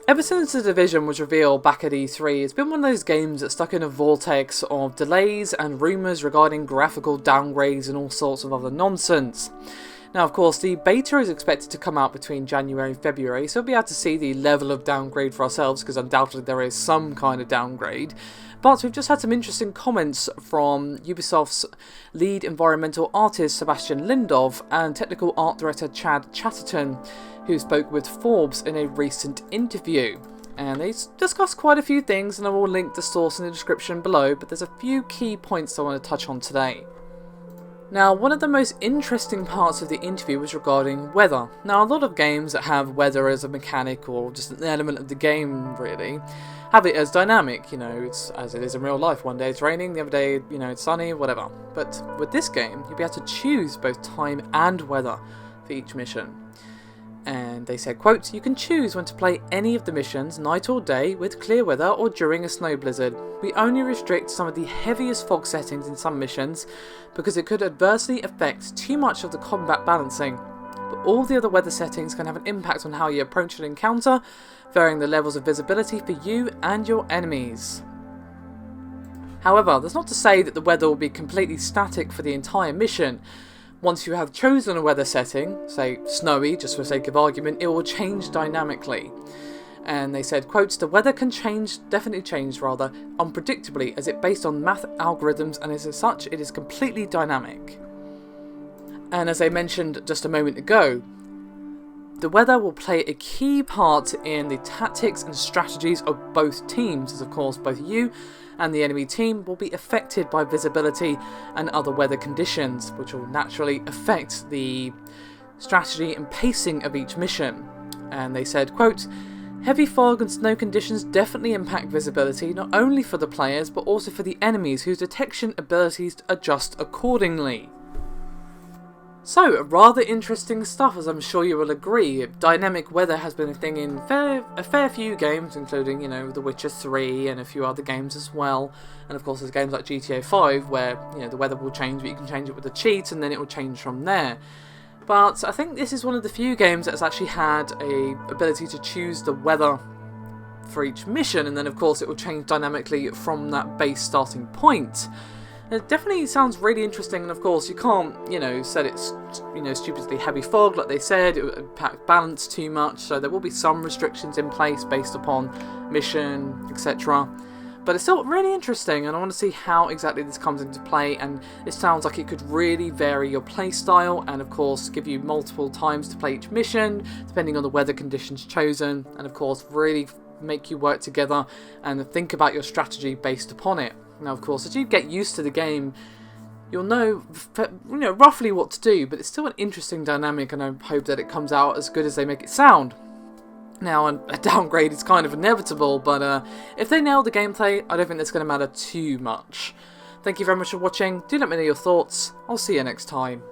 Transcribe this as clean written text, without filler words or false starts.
Ever since The Division was revealed back at E3, it's been one of those games that's stuck in a vortex of delays and rumours regarding graphical downgrades and all sorts of other nonsense. Now, of course, the beta is expected to come out between January and February, so we'll be able to see the level of downgrade for ourselves, because undoubtedly there is some kind of downgrade. But we've just had some interesting comments from Ubisoft's lead environmental artist Sebastian Lindov and technical art director Chad Chatterton, who spoke with Forbes in a recent interview. And they discussed quite a few things, and I will link the source in the description below, but there's a few key points I want to touch on today. Now, one of the most interesting parts of the interview was regarding weather. Now, a lot of games that have weather as a mechanic or just an element of the game, really, have it as dynamic, it's as it is in real life. One day it's raining, the other day, it's sunny, whatever. But with this game, you'll be able to choose both time and weather for each mission. And they said, quote, "You can choose when to play any of the missions, night or day, with clear weather or during a snow blizzard. We only restrict some of the heaviest fog settings in some missions because it could adversely affect too much of the combat balancing. But all the other weather settings can have an impact on how you approach an encounter, varying the levels of visibility for you and your enemies." However, that's not to say that the weather will be completely static for the entire mission. Once you have chosen a weather setting, say snowy, just for sake of argument, it will change dynamically. And they said, quote, "The weather can definitely change unpredictably, as it's based on math algorithms, and as such, it is completely dynamic." And as I mentioned just a moment ago, the weather will play a key part in the tactics and strategies of both teams, as of course both you and the enemy team will be affected by visibility and other weather conditions, which will naturally affect the strategy and pacing of each mission. And they said, quote, "Heavy fog and snow conditions definitely impact visibility, not only for the players but also for the enemies, whose detection abilities adjust accordingly." So, rather interesting stuff, as I'm sure you will agree. Dynamic weather has been a thing in a fair few games, including, The Witcher 3 and a few other games as well. And of course there's games like GTA 5 where, the weather will change, but you can change it with a cheat and then it will change from there. But I think this is one of the few games that's actually had a ability to choose the weather for each mission, and then of course it will change dynamically from that base starting point. It definitely sounds really interesting, and of course you can't, set it, stupidly heavy fog like they said. It would impact balance too much, so there will be some restrictions in place based upon mission, etc. But it's still really interesting, and I want to see how exactly this comes into play, and it sounds like it could really vary your play style, and of course give you multiple times to play each mission, depending on the weather conditions chosen, and of course really make you work together and think about your strategy based upon it. Now, of course, as you get used to the game, you'll know, roughly what to do, but it's still an interesting dynamic, and I hope that it comes out as good as they make it sound. Now, a downgrade is kind of inevitable, but if they nail the gameplay, I don't think that's going to matter too much. Thank you very much for watching. Do let me know your thoughts. I'll see you next time.